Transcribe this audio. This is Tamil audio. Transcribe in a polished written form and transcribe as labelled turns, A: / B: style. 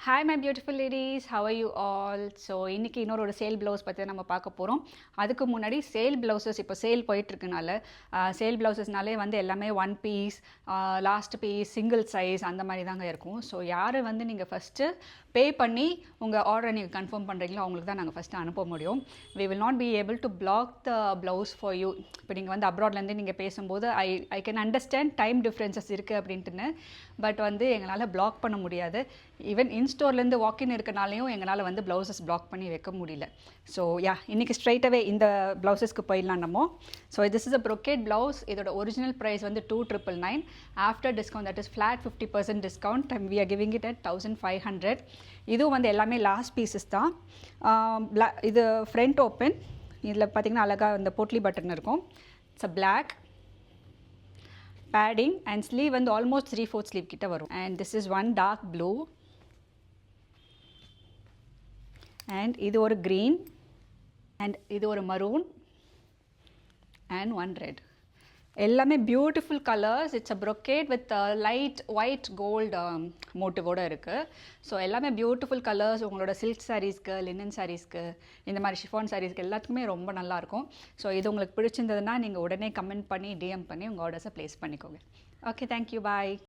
A: Hi my beautiful ladies, how are you all? So இன்றைக்கி இன்னொரு சேல் ப்ளவுஸ் பற்றி நம்ம பார்க்க போகிறோம். அதுக்கு முன்னாடி சேல் ப்ளவுசஸ் இப்போ சேல் போயிட்டுருக்கனால சேல் ப்ளவுசஸ்னாலே வந்து எல்லாமே 1 piece, last piece, single size அந்த மாதிரி தாங்க இருக்கும். ஸோ யார் வந்து நீங்கள் ஃபஸ்ட்டு பே பண்ணி உங்கள் ஆர்டரை நீங்கள் கன்ஃபார்ம் பண்ணுறீங்களோ அவங்களுக்கு தான் நாங்கள் ஃபஸ்ட்டு அனுப்ப முடியும். we will not be able to block the blouse for you. இப்போ நீங்கள் வந்து அப்ராட்லேருந்து நீங்கள் பேசும்போது I can understand time differences இருக்குது அப்படின்ட்டுன்னு, பட் வந்து எங்களால் பிளாக் பண்ண முடியாது. ஈவன் இன்ஸ்டோர்லேருந்து வாக்கின் இருக்கனாலையும் எங்களால் வந்து ப்ளவுசஸ் பிளாக் பண்ணி வைக்க முடியல. ஸோ இன்றைக்கி ஸ்ட்ரைட்டாகவே இந்த ப்ளவுசஸ்க்கு போயிடலாம் நம்ம. So this is a brocade blouse. இதோட ஒரிஜினல் ப்ரைஸ் வந்து 2,999. After discount, that is flat 50% discount, we are giving it at 1,500. இதுவும் வந்து எல்லாமே லாஸ்ட் பீசஸ் தான். இது ஃப்ரண்ட் ஓப்பன். இதில் பார்த்திங்கன்னா அழகாக இந்த போட்லி பட்டன் இருக்கும். It's a black padding and sleeve வந்து almost 3/4 sleeve கிட்ட வரும். and this is one dark blue and இது ஒரு green and இது ஒரு maroon and one red. எல்லாமே beautiful colours. It's a brocade with light white gold மோட்டிவோடு இருக்குது. ஸோ எல்லாமே பியூட்டிஃபுல் கலர்ஸ். உங்களோட சில்க் சாரீஸ்க்கு, லினன் சாரீஸ்க்கு, இந்த மாதிரி ஷிஃபான் சாரீஸ்க்கு எல்லாத்துக்குமே ரொம்ப நல்லாயிருக்கும். ஸோ இது உங்களுக்கு பிடிச்சிருந்ததுன்னா நீங்கள் உடனே கமெண்ட் பண்ணி டிஎம் பண்ணி உங்கள் ஆர்டர்ஸை ப்ளேஸ் பண்ணிக்கோங்க. ஓகே, தேங்க்யூ, பாய்.